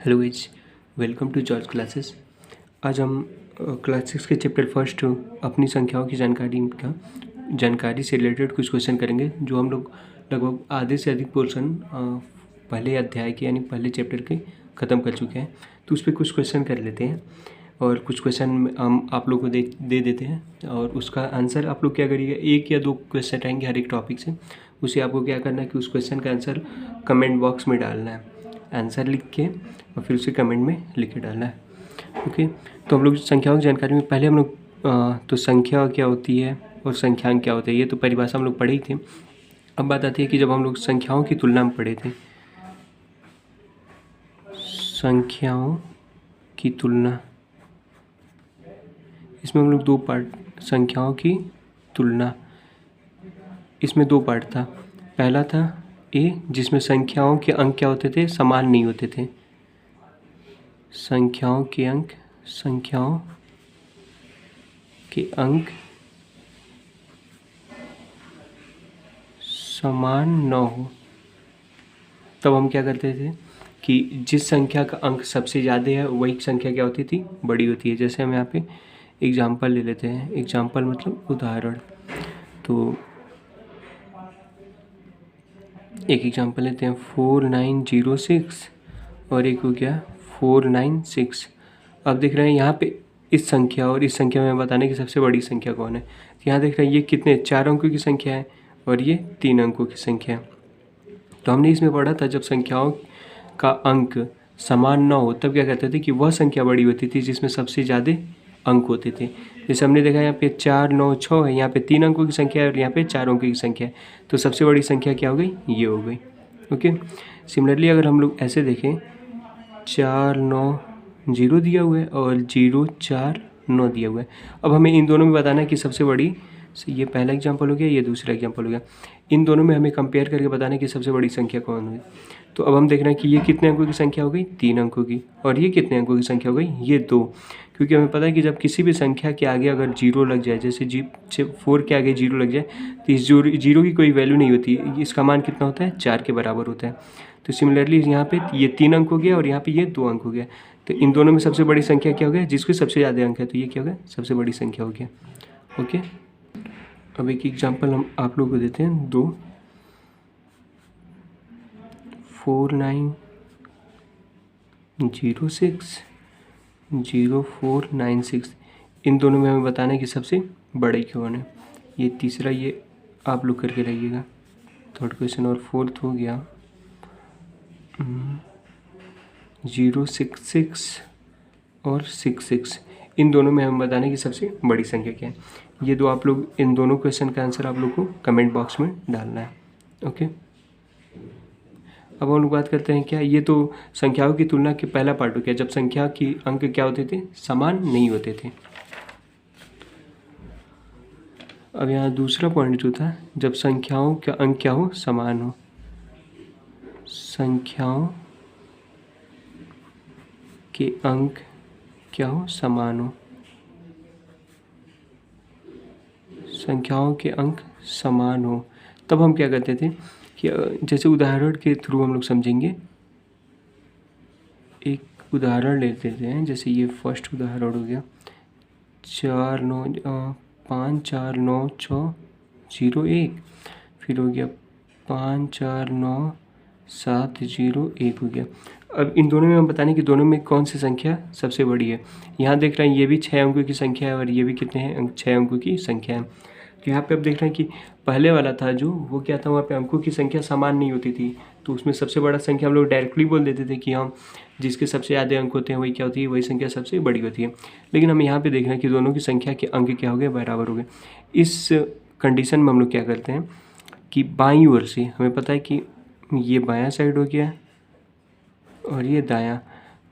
Hello guys, welcome to George classes. आज हम class 6 के चैप्टर फर्स्ट अपनी संख्याओं की जानकारी से रिलेटेड कुछ क्वेश्चन करेंगे, जो हम लोग लगभग आधे से अधिक पोर्शन पहले अध्याय के यानी पहले चैप्टर के ख़त्म कर चुके हैं। तो उस पर कुछ क्वेश्चन कर लेते हैं और कुछ क्वेश्चन हम आप लोग को दे देते हैं और उसका आंसर आप लोग क्या करिएगा, एक या दो क्वेश्चन रहेंगे हर एक टॉपिक से। उसे आपको क्या करना है कि उस क्वेश्चन का आंसर कमेंट बॉक्स में डालना है, आंसर लिख के और फिर उसे कमेंट में लिख के डालना है। ओके, तो हम लोग संख्याओं की जानकारी में पहले हम लोग तो संख्या क्या होती है और संख्यांक क्या होते हैं, ये तो परिभाषा हम लोग पढ़े ही थे। अब बात आती है कि जब हम लोग संख्याओं की तुलना में पढ़े थे, संख्याओं की तुलना, इसमें हम लोग दो पार्ट, संख्याओं की तुलना, इसमें दो पार्ट था। पहला था ए, जिसमें संख्याओं के अंक क्या होते थे, समान नहीं होते थे। संख्याओं के अंक समान न हो, तब हम क्या करते थे कि जिस संख्या का अंक सबसे ज़्यादा है वही संख्या क्या होती थी, बड़ी होती है। जैसे हम यहाँ पे एग्जाम्पल ले लेते हैं, एग्जाम्पल मतलब उदाहरण। तो एक एग्जाम्पल लेते हैं 4906 और एक हो गया 496। अब देख रहे हैं यहाँ पे इस संख्या और इस संख्या में बताने की सबसे बड़ी संख्या कौन है। तो यहाँ देख रहे हैं ये कितने 4 अंकों की संख्या है और ये 3 अंकों की संख्या है। तो हमने इसमें पढ़ा था जब संख्याओं का अंक समान ना हो तब क्या कहते थे कि वह संख्या बड़ी होती थी जिसमें सबसे ज़्यादा अंक होते थे। जैसे हमने देखा यहाँ पे 4 9 6 है, यहाँ पे 3 अंकों की संख्या है और यहाँ पे 4 अंकों की संख्या है। तो सबसे बड़ी संख्या क्या हो गई, ये हो गई। ओके, सिमिलरली अगर हम लोग ऐसे देखें 4 9 0 दिया हुआ है और 0 4 9 दिया हुआ है। अब हमें इन दोनों में बताना है कि सबसे बड़ी, ये पहला एग्जाम्पल हो गया, ये दूसरा एग्जाम्पल हो गया। इन दोनों में हमें कंपेयर करके बताना है कि सबसे बड़ी संख्या कौन है। तो अब हम देख रहे हैं कि ये कितने अंकों की संख्या हो गई, 3 अंकों की, और ये कितने अंकों की संख्या हो गई, ये 2। क्योंकि हमें पता है कि जब किसी भी संख्या के आगे अगर 0 लग जाए, जैसे 4 के आगे 0 लग जाए तो इस 0 की कोई वैल्यू नहीं होती, इसका मान कितना होता है, 4 के बराबर होता है। तो सिमिलरली यहाँ पे ये 3 अंक हो गया और यहाँ पे ये 2 अंक हो गया। तो इन दोनों में सबसे बड़ी संख्या क्या हो गया, जिसके सबसे ज़्यादा अंक है, तो ये क्या हो गया, सबसे बड़ी संख्या हो गया। ओके, अब एक एग्जाम्पल हम आप लोगों को देते हैं 2 4906 0496। इन दोनों में हमें बताना है कि सबसे बड़े कौन है। ये तीसरा, ये आप लोग करके रहिएगा, थर्ड क्वेश्चन। और फोर्थ हो गया 066 और 66। इन दोनों में हमें बताना है कि सबसे बड़ी संख्या क्या है। ये दो आप लोग, इन दोनों क्वेश्चन का आंसर आप लोग को कमेंट बॉक्स में डालना है। ओके, अब हम लोग बात करते हैं क्या, ये तो संख्याओं की तुलना के पहला पार्ट हो गया, जब संख्या की अंक क्या होते थे, समान नहीं होते थे। अब यहाँ दूसरा पॉइंट जो था, जब संख्याओं का अंक क्या हो, समान हो। संख्याओं के अंक क्या हो, समान हो। संख्याओं के अंक समान हो, तब हम क्या करते थे कि जैसे उदाहरण के थ्रू हम लोग समझेंगे। एक उदाहरण लेते हैं, जैसे ये फर्स्ट उदाहरण हो गया 5 4 9 6 0 1, फिर हो गया 5 4 9 7 0 1 हो गया। अब इन दोनों में हम बताने कि दोनों में कौन सी संख्या सबसे बड़ी है। यहाँ देख रहे हैं ये भी 6 अंकों की संख्या है और ये भी कितने हैं, 6 अंकों की संख्या है। तो यहाँ पे अब देख रहे हैं कि पहले वाला था जो, वो क्या था, वहाँ पे अंकों की संख्या समान नहीं होती थी, तो उसमें सबसे बड़ा संख्या हम लोग डायरेक्टली बोल देते थे कि हम जिसके सबसे ज़्यादा अंक होते हैं वही क्या होती है, वही संख्या सबसे बड़ी होती है। लेकिन हम यहाँ पे देख रहे हैं कि दोनों की संख्या के अंक क्या हो गए, बराबर हो गए। इस कंडीशन में हम लोग क्या करते हैं कि बाईं ओर से, हमें पता है कि ये बायां साइड हो गया और ये दायां,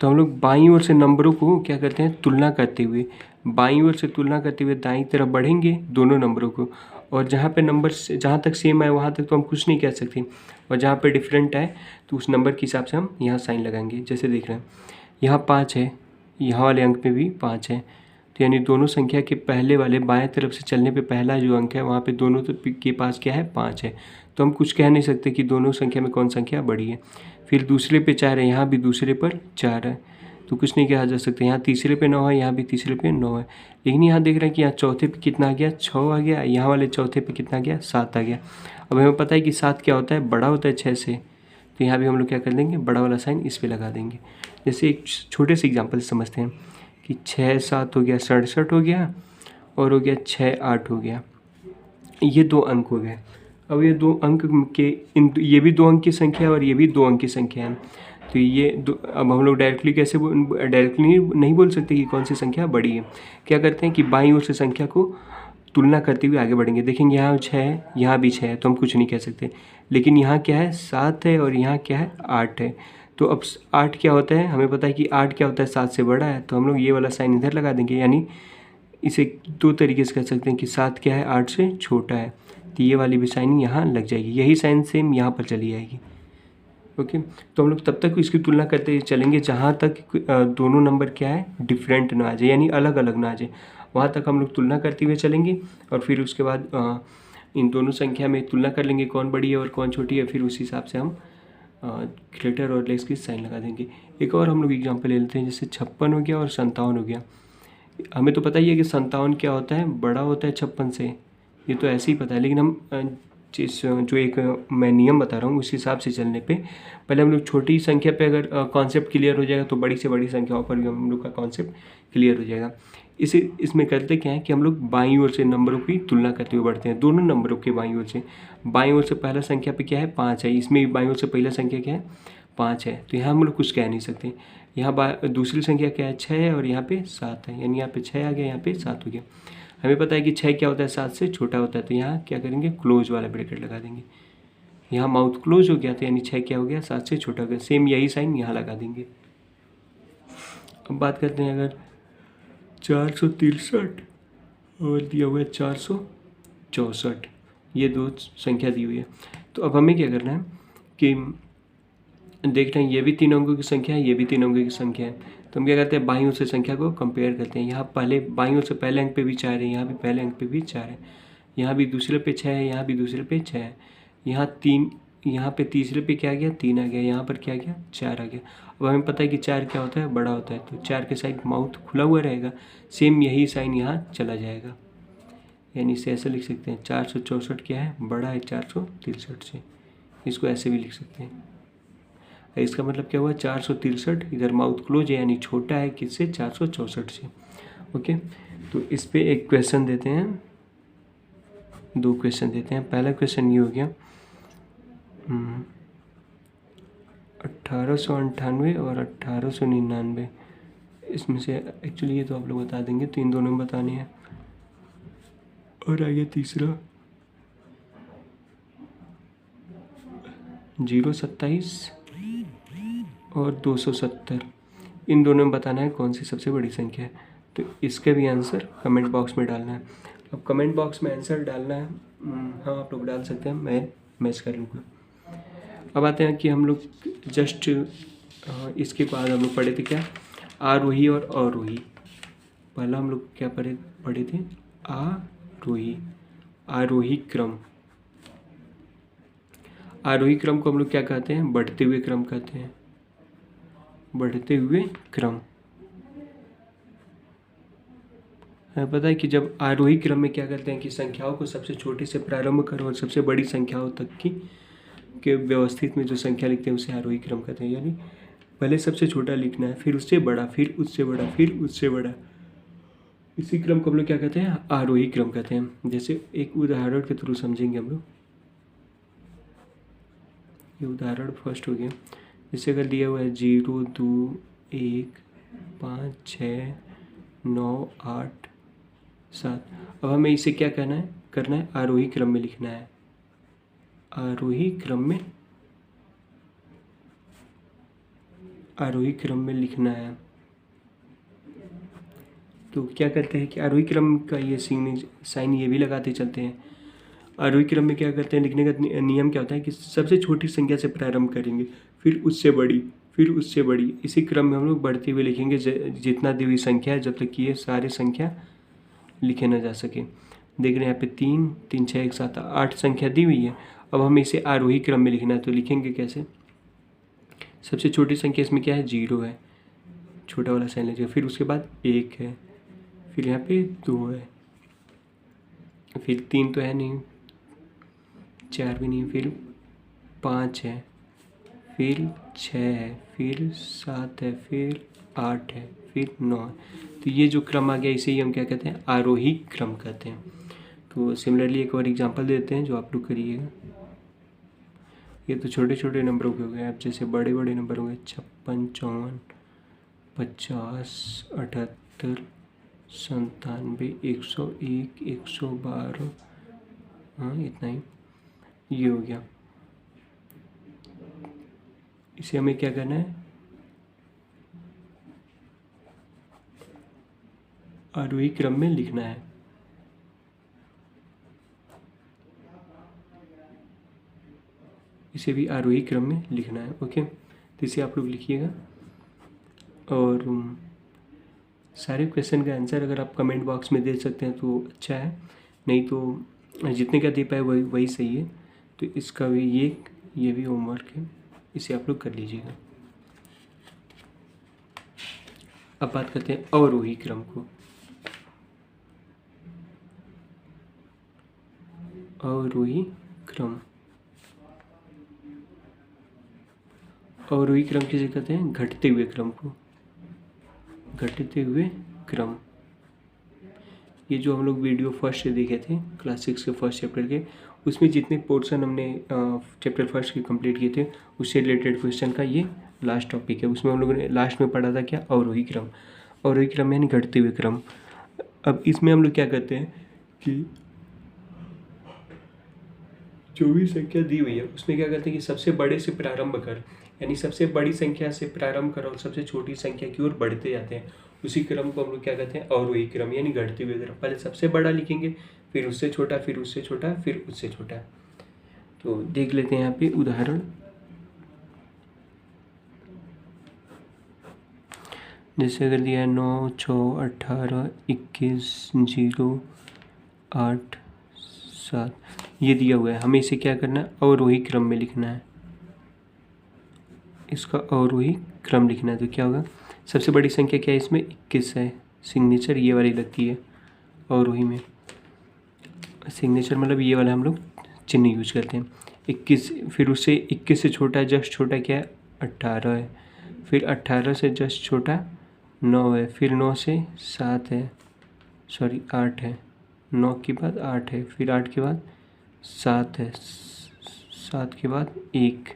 तो हम लोग बाईं ओर से नंबरों को क्या करते हैं, तुलना करते हुए, बाईं ओर से तुलना करते हुए दाईं तरफ बढ़ेंगे दोनों नंबरों को, और जहाँ पे नंबर जहाँ तक सेम आए वहाँ तक तो हम कुछ नहीं कह सकते, और जहाँ पे डिफरेंट आए तो उस नंबर के हिसाब से हम यहाँ साइन लगाएंगे। जैसे देख रहे हैं यहाँ 5 है, यहाँ वाले अंक में भी 5 है, तो यानी दोनों संख्या के पहले वाले बाएं तरफ से चलने पे पहला जो अंक है वहाँ पे दोनों के पास क्या है, 5 है। तो हम कुछ कह नहीं सकते कि दोनों संख्या में कौन संख्या बड़ी है। फिर दूसरे पे 4 है, यहाँ भी दूसरे पर 4 है, तो कुछ नहीं कहा जा सकता। यहाँ तीसरे पे 9 है, यहाँ भी तीसरे पे 9 है। लेकिन यहाँ देख रहे हैं कि यहाँ चौथे पे कितना आ गया, 6 आ गया, यहाँ वाले चौथे पे कितना आ गया, 7 आ गया। अब हमें पता है कि 7 क्या होता है, बड़ा होता है 6 से, तो यहाँ भी हम लोग क्या कर देंगे, बड़ा वाला साइन इस पर लगा देंगे। जैसे एक छोटे से एग्जाम्पल समझते हैं कि 6 7 हो गया 67 हो गया, और हो गया 6 8 हो गया, ये 2 अंक हो गए। अब ये 2 अंक के ये भी 2 अंक की संख्या है और ये भी 2 अंक की संख्या है, तो ये अब हम लोग डायरेक्टली डायरेक्टली नहीं बोल सकते कि कौन सी संख्या बड़ी है। क्या करते हैं कि बाईं ओर से संख्या को तुलना करते हुए आगे बढ़ेंगे। देखेंगे यहाँ 6 है, यहाँ भी 6 है, तो हम कुछ नहीं कह सकते। लेकिन यहाँ क्या है, 7 है, और यहाँ क्या है, 8 है। तो अब 8 क्या होता है, हमें पता है कि 8 क्या होता है, 7 से बड़ा है, तो हम लोग ये वाला साइन इधर लगा देंगे। यानी इसे 2 तरीके से कह सकते हैं कि 7 क्या है, 8 से छोटा है, तो ये वाली भी साइन यहाँ लग जाएगी। यही साइन सेम यहाँ पर चली जाएगी। ओके, तो हम लोग तब तक इसकी तुलना करते चलेंगे जहाँ तक दोनों नंबर क्या है, डिफरेंट ना आ जाए, यानी अलग अलग ना आ जाए, वहाँ तक हम लोग तुलना करते हुए चलेंगे। और फिर उसके बाद इन दोनों संख्या में तुलना कर लेंगे कौन बड़ी है और कौन छोटी है, फिर उस हिसाब से हम ग्रेटर और लेस की साइन लगा देंगे। एक और हम लोग एग्जाम्पल ले लेते हैं, जैसे 56 हो गया और 57 हो गया। हमें तो पता ही है कि 57 क्या होता है, बड़ा होता है 56 से, ये तो ऐसे ही पता है। लेकिन हम जो एक मैं नियम बता रहा हूँ उस हिसाब से चलने पे पहले हम लोग छोटी संख्या पे अगर कॉन्सेप्ट क्लियर हो जाएगा तो बड़ी से बड़ी संख्याओं पर भी हम लोग का कॉन्सेप्ट क्लियर हो जाएगा। इसमें करते क्या है कि हम लोग बाईं ओर से नंबरों की तुलना करते हुए बढ़ते हैं, दोनों नंबरों के बाईं ओर से। बाईं ओर से पहला संख्या पे क्या है, 5 है, इसमें भी बाईं ओर से पहला संख्या क्या है, 5 है, तो यहाँ हम लोग कुछ कह नहीं सकते। यहाँ दूसरी संख्या क्या है, 6 है, और यहाँ पे 7 है, यानी यहाँ पे 6 आ गया, यहाँ पे 7 हो गया। हमें पता है कि 6 क्या होता है, 7 से छोटा होता है, तो यहाँ क्या करेंगे, क्लोज वाला ब्रैकेट लगा देंगे। यहाँ माउथ क्लोज हो गया, तो यानी 6 क्या हो गया, 7 से छोटा हो गया। सेम यही साइन यहाँ लगा देंगे। अब बात करते हैं अगर 463 और दिया हुआ है 464, ये दो संख्या दी हुई है। तो अब हमें क्या करना है कि देखना है, ये भी 3 अंकों की संख्या है, ये भी 3 अंकों की संख्या है, तो हम क्या करते हैं, बाईं ओर से संख्या को कंपेयर करते हैं। यहाँ पहले बाईं ओर से पहले अंक पे भी 4 है, यहाँ भी पहले अंक पे भी 4 है, यहाँ भी दूसरे पे 6 है, यहाँ भी दूसरे पे 6 है, यहाँ 3, यहाँ पे तीसरे पे क्या आ गया, 3 आ गया, यहाँ पर क्या आ गया, 4 आ गया। अब हमें पता है कि 4 क्या होता है, बड़ा होता है, तो 4 के साइड माउथ खुला हुआ रहेगा, सेम यही साइन यहाँ चला जाएगा। यानी इसे ऐसे लिख सकते हैं, 464 क्या है, बड़ा है 463 से, इसको ऐसे भी लिख सकते हैं। इसका मतलब क्या हुआ, 463 इधर माउथ क्लोज है, यानी छोटा है किससे, 464 से। ओके, तो इस पे एक क्वेश्चन देते हैं, 2 क्वेश्चन देते हैं। पहला क्वेश्चन ये हो गया 1898 और 1899, इसमें से एक्चुअली ये तो आप लोग बता देंगे, तो इन दोनों में बताने हैं। और आगे तीसरा 027 और 270, इन दोनों में बताना है कौन सी सबसे बड़ी संख्या है। तो इसका भी आंसर कमेंट बॉक्स में डालना है। अब कमेंट बॉक्स में आंसर डालना है, हाँ आप लोग डाल सकते हैं, मैं मैच कर लूँगा। अब आते हैं कि हम लोग जस्ट इसके बाद हम लोग पढ़े थे क्या, आरोही और अवरोही। पहला हम लोग क्या पढ़े थे, आरोही, आरोही क्रम। आरोही क्रम को हम लोग क्या कहते हैं, बढ़ते हुए क्रम कहते हैं, बढ़ते हुए क्रम। हमें पता है कि जब आरोही क्रम में क्या करते हैं कि संख्याओं को सबसे छोटे से प्रारंभ करो और सबसे बड़ी संख्याओं तक की के व्यवस्थित में जो संख्या लिखते हैं उसे आरोही क्रम कहते हैं। यानी पहले सबसे छोटा लिखना है, फिर उससे बड़ा, फिर उससे बड़ा, फिर उससे बड़ा, इसी क्रम को हम लोग क्या कहते हैं, आरोही क्रम कहते हैं। जैसे एक उदाहरण के थ्रू समझेंगे हम लोग। ये उदाहरण फर्स्ट हो गया, जैसे अगर दिया हुआ है 0 2 1 5 6 9 8 7। अब हमें इसे क्या करना है, आरोही क्रम में लिखना है, आरोही क्रम में, आरोही क्रम में लिखना है। तो क्या करते हैं कि आरोही क्रम का ये साइन ये भी लगाते चलते हैं। आरोही क्रम में क्या करते हैं, लिखने का नियम क्या होता है कि सबसे छोटी संख्या से प्रारंभ करेंगे, फिर उससे बड़ी, फिर उससे बड़ी, इसी क्रम में हम लोग बढ़ते हुए लिखेंगे जितना दी हुई संख्या है, जब तक कि ये सारे संख्या लिखे ना जा सके। देख रहे हैं यहाँ पे 3 3 6 1 7 8 संख्या दी हुई है। अब हमें इसे आरोही क्रम में लिखना है, तो लिखेंगे कैसे, सबसे छोटी संख्या इसमें क्या है, 0 है, छोटा वाला साइन लीजिएगा। फिर उसके बाद 1 है, फिर यहाँ पे 2 है, फिर 3 तो है नहीं, 4 भी नहीं, फिर 5 है, फिर 6 है, फिर 7 है, फिर 8 है, फिर 9 है। तो ये जो क्रम आ गया इसे ही हम क्या कहते हैं, आरोही क्रम कहते हैं। तो सिमिलरली एक और एग्जांपल देते हैं जो आप लोग करिएगा। ये तो छोटे छोटे नंबरों के हो गए, अब जैसे बड़े बड़े नंबर हो गए 56, 54, 50, 78, 97, 101, 112, हाँ इतना ही, ये हो गया। इसे हमें क्या करना है, आरोही क्रम में लिखना है। इसे भी आरोही क्रम में लिखना है। ओके, तो इसे आप लोग लिखिएगा। और सारे क्वेश्चन का आंसर अगर आप कमेंट बॉक्स में दे सकते हैं तो अच्छा है, नहीं तो जितने का दे पाए वही सही है। तो इसका भी ये भी होमवर्क है, इसे आप लोग कर लीजिएगा। अब बात करते हैं अवरोही क्रम को। अवरोही क्रम, अवरोही क्रम किसे कहते हैं, घटते हुए क्रम को, घटते हुए क्रम। ये जो हम लोग वीडियो फर्स्ट से देखे थे क्लास 6 के फर्स्ट चैप्टर के, उसमें जितने पोर्शन हमने चैप्टर फर्स्ट के कंप्लीट किए थे उससे रिलेटेड क्वेश्चन का ये लास्ट टॉपिक है। उसमें हम लोगों ने लास्ट में पढ़ा था क्या, अवरोही क्रम। अवरोही क्रम यानी घटते हुए क्रम। अब इसमें हम लोग क्या करते हैं कि जो भी संख्या दी हुई है उसमें क्या करते हैं कि सबसे बड़े से प्रारंभ कर, यानी सबसे बड़ी संख्या से प्रारंभ कर और सबसे छोटी संख्या की ओर बढ़ते जाते हैं। उसी क्रम को हम लोग क्या कहते हैं, अवरोही क्रम यानी घटते हुए क्रम। पहले सबसे बड़ा लिखेंगे, फिर उससे छोटा, फिर उससे छोटा, फिर उससे छोटा। तो देख लेते हैं यहाँ पे उदाहरण। जैसे अगर दिया है 9, 6, 18, 21, 0, 8, 7, ये दिया हुआ है। हमें इसे क्या करना है, अवरोही क्रम में लिखना है। इसका अवरोही क्रम लिखना है। तो क्या होगा, सबसे बड़ी संख्या क्या है इसमें, 21 है, सिग्नेचर ये वाली लगती है अवरोही में। सिग्नेचर मतलब ये वाला हम लोग चिन्ह यूज करते हैं। 21, फिर उससे 21 से छोटा, जस्ट छोटा क्या है, 18 है, फिर 18 से जस्ट छोटा 9 है, फिर 9 से 7 है, सॉरी 8 है, 9 के बाद 8 है, फिर 8 के बाद 7 है, 7 के बाद 1,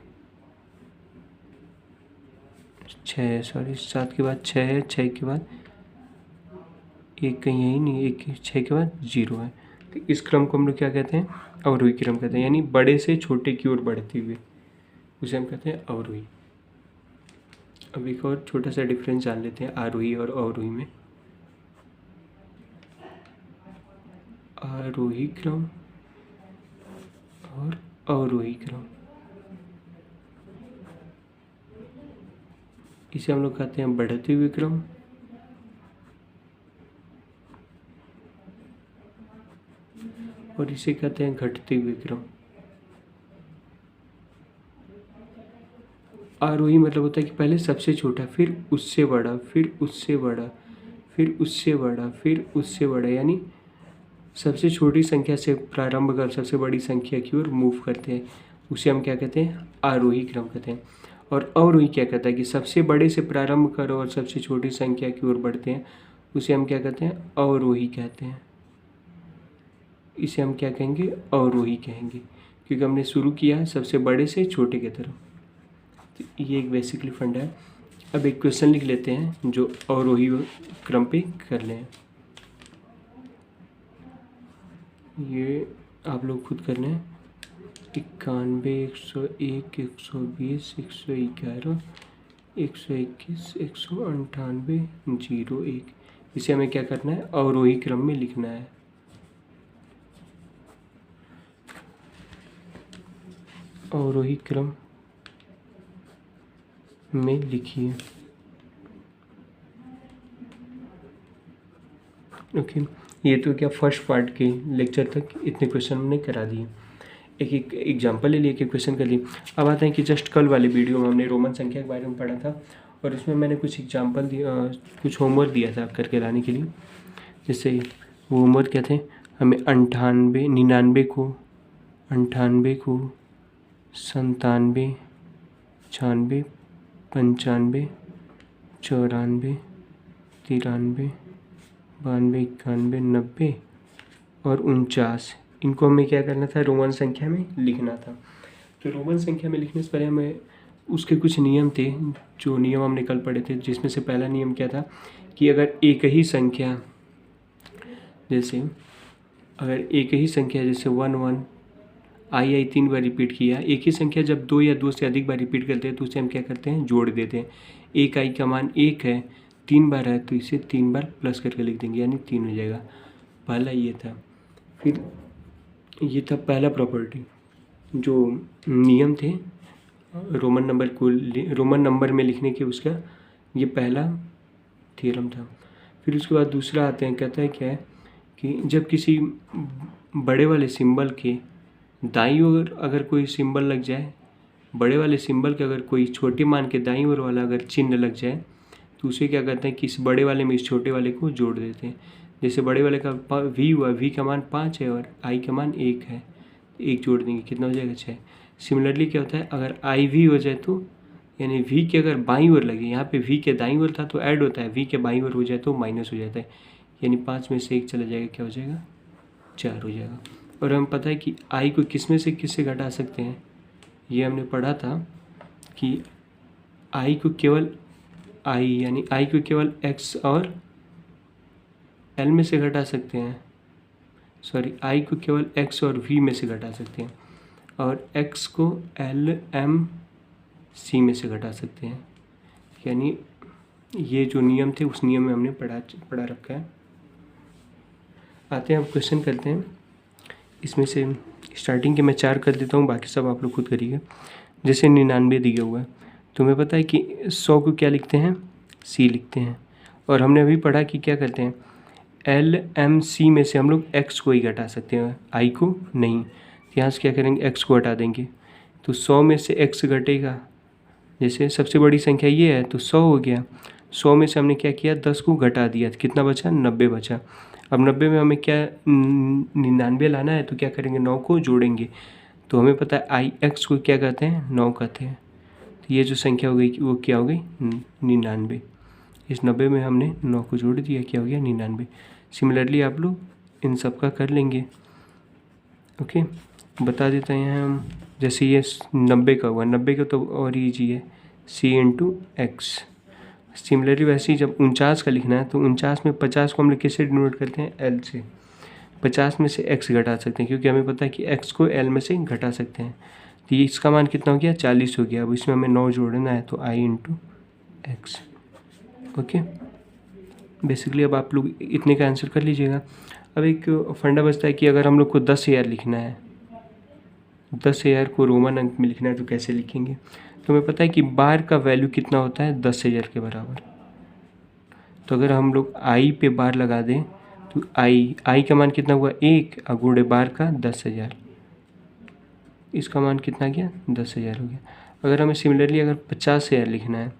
6 है, सॉरी 7 के बाद 6 है, 6 के बाद 1 कहीं है ही नहीं, 1 6 के बाद 0 है। तो इस क्रम को हम लोग क्या कहते हैं, अवरोही क्रम कहते हैं, यानी बड़े से छोटे की ओर बढ़ते हुए, उसे हम कहते हैं अवरोही। अब एक और छोटा सा डिफरेंस जान लेते हैं आरोही और अवरोही में। आरोही क्रम और अवरोही क्रम, इसे हम लोग कहते हैं बढ़ते हुए क्रम, और इसे कहते हैं घटते हुए क्रम। आरोही मतलब होता है कि पहले सबसे छोटा, फिर उससे बड़ा, फिर उससे बड़ा, फिर उससे बड़ा, फिर उससे बड़ा, यानी सबसे छोटी संख्या से प्रारंभ कर सबसे बड़ी संख्या की ओर मूव करते हैं। उसे हम क्या कहते हैं, आरोही क्रम कहते हैं। और अवरोही क्या कहता है कि सबसे बड़े से प्रारंभ कर और सबसे छोटी संख्या की ओर बढ़ते हैं, उसे हम क्या कहते हैं, अवरोही कहते हैं। इसे हम क्या कहेंगे, अवरोही कहेंगे, क्योंकि हमने शुरू किया है सबसे बड़े से छोटे की तरफ। तो ये एक बेसिकली फंडा है। अब एक क्वेश्चन लिख लेते हैं जो अवरोही क्रम पे कर लें। ये आप लोग खुद कर लें। 91, 101, 120, 111, 121, 198, 01। इसे हमें क्या करना है, अवरोही क्रम में लिखना है। अवरोही क्रम में लिखिए। ओके, ये तो क्या फर्स्ट पार्ट के लेक्चर तक इतने क्वेश्चन हमने करा दिए। एक एक एग्जाम्पल ले लिए, एक क्वेश्चन कर लिए। अब आते हैं कि जस्ट कल वाले वीडियो में हमने रोमन संख्या के बारे में पढ़ा था और उसमें मैंने कुछ एग्जाम्पल दिया, कुछ होमवर्क दिया था करके लाने के लिए। जैसे वो होमवर्क क्या थे, हमें 98, 99 को, 98 को, 97, 96, 95, 94, 93, 92, 91, 90 और 49, इनको हमें क्या करना था, रोमन संख्या में लिखना था। तो रोमन संख्या में लिखने से पहले हमें उसके कुछ नियम थे, जो नियम हमने कल पढ़े थे, जिसमें से पहला नियम क्या था कि अगर एक ही संख्या, जैसे अगर एक ही संख्या जैसे 1 1 आई 3 बार रिपीट किया, एक ही संख्या जब 2 या 2 से अधिक बार रिपीट करते हैं तो उसे हम क्या करते हैं, जोड़ देते हैं। एक आई का मान 1 है, 3 बार है तो इसे 3 बार प्लस करके लिख देंगे, यानी 3 हो जाएगा। पहला ये था। फिर ये था पहला प्रॉपर्टी, जो नियम थे रोमन नंबर को रोमन नंबर में लिखने के, उसका ये पहला थ्योरम था। फिर उसके बाद दूसरा आते हैं, कहता है क्या है कि जब किसी बड़े वाले सिंबल के दाईं ओर अगर कोई सिंबल लग जाए, बड़े वाले सिंबल के अगर कोई छोटे मान के दाईं ओर वाला अगर चिन्ह लग जाए तो उसे क्या करते हैं कि इस बड़े वाले में इस छोटे वाले को जोड़ देते हैं। जैसे बड़े वाले का v हुआ, v का मान 5 है और i का मान 1 है, 1 जोड़ देंगे, कितना हो जाएगा 6। सिमिलरली क्या होता है, अगर i v हो जाए तो यानी v के अगर बाईं ओर लगे, यहाँ पे v के दाईं ओर था तो ऐड होता है, v के बाईं ओर हो जाए तो माइनस हो जाता है, यानी 5 में से 1 चला जाएगा, क्या हो जाएगा 4 हो जाएगा। और हमें पता है कि i को किस में से किससे घटा सकते हैं, ये हमने पढ़ा था कि i को केवल i यानी i को केवल x और l में से घटा सकते हैं, सॉरी i को केवल x और v में से घटा सकते हैं और x को l m c में से घटा सकते हैं। यानी ये जो नियम थे उस नियम में हमने पढ़ा रखा है। आते हैं अब क्वेश्चन करते हैं। इसमें से स्टार्टिंग के मैं 4 कर देता हूँ, बाकी सब आप लोग खुद करिएगा। जैसे 99 दिया हुआ है, तुम्हें पता है कि 100 को क्या लिखते हैं, c लिखते हैं। और हमने अभी पढ़ा कि क्या करते हैं, l m c में से हम लोग x को ही घटा सकते हैं, i को नहीं। यहाँ से क्या करेंगे, x को हटा देंगे तो 100 में से x घटेगा। जैसे सबसे बड़ी संख्या ये है तो 100 हो गया, 100 में से हमने क्या किया, 10 को घटा दिया, कितना बचा, 90 बचा। अब 90 में हमें क्या 99 लाना है तो क्या करेंगे, 9 को जोड़ेंगे। तो हमें पता है आई एक्स को क्या कहते हैं, 9 कहते हैं। तो ये जो संख्या हो गई वो क्या हो गई, 99। इस 90 में हमने 9 को जोड़ दिया, क्या हो गया 99। सिमिलरली आप लोग इन सब का कर लेंगे। ओके, बता देते हैं हम। जैसे ये 90 का हुआ, 90 का तो और ईजी है, c इंटू एक्स। सिमिलरली वैसे ही जब 49 का लिखना है तो 49 में 50 को हम लोग किससे डिनोट करते हैं, l से। 50 में से x घटा सकते हैं क्योंकि हमें पता है कि x को l में से घटा सकते हैं। तो ये इसका मान कितना हो गया, 40 हो गया। अब इसमें हमें 9 जोड़ना है तो i into x. Okay, basically अब आप लोग इतने का आंसर कर लीजिएगा। अब एक फंडा बचता है कि अगर हम लोग को 10,000 लिखना है, 10,000 को रोमन अंक में लिखना है तो कैसे लिखेंगे। तो हमें पता है कि बार का वैल्यू कितना होता है, 10,000 के बराबर। तो अगर हम लोग i पे बार लगा दें तो i का मान कितना हुआ, 1 गुणे बार का 10,000, इसका मान कितना गया, 10,000 हो गया। अगर हमें सिमिलरली अगर 50,000 लिखना है,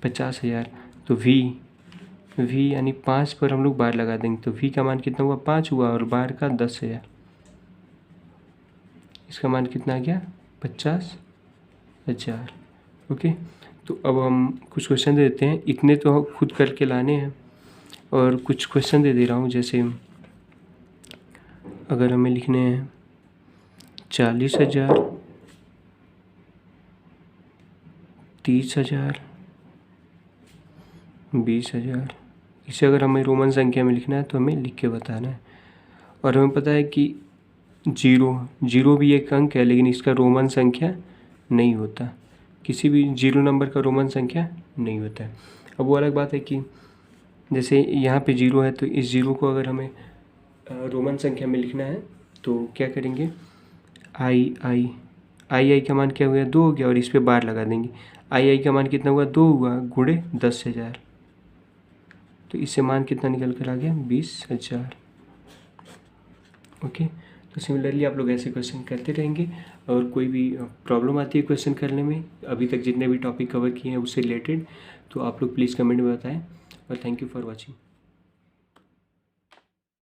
50,000 तो v यानी 5 पर हम लोग बार लगा देंगे तो v का मान कितना हुआ, 5 हुआ और बार का 10,000, इसका मान कितना आ गया, 50,000। ओके, तो अब हम कुछ क्वेश्चन दे देते हैं। इतने तो खुद करके लाने हैं और कुछ क्वेश्चन दे रहा हूँ। जैसे अगर हमें लिखने हैं 40,000, 30,000, 20,000, इसे अगर हमें रोमन संख्या में लिखना है तो हमें लिख के बताना है। और हमें पता है कि जीरो भी एक अंक है लेकिन इसका रोमन संख्या नहीं होता, किसी भी 0 नंबर का रोमन संख्या नहीं होता है। अब वो अलग बात है कि जैसे यहाँ पे 0 है तो इस 0 को अगर हमें रोमन संख्या में लिखना है तो क्या करेंगे, आई का मान क्या हो गया, 2 हो गया और इस पे बार लगा देंगे। आई का मान कितना हुआ, 2 हुआ गुणे 10,000, तो इससे मान कितना निकल कर आ गया, 20,000। ओके, तो सिमिलरली आप लोग ऐसे क्वेश्चन करते रहेंगे। और कोई भी प्रॉब्लम आती है क्वेश्चन करने में, अभी तक जितने भी टॉपिक कवर किए हैं उससे रिलेटेड, तो आप लोग प्लीज़ कमेंट में बताएं। और थैंक यू फॉर वॉचिंग।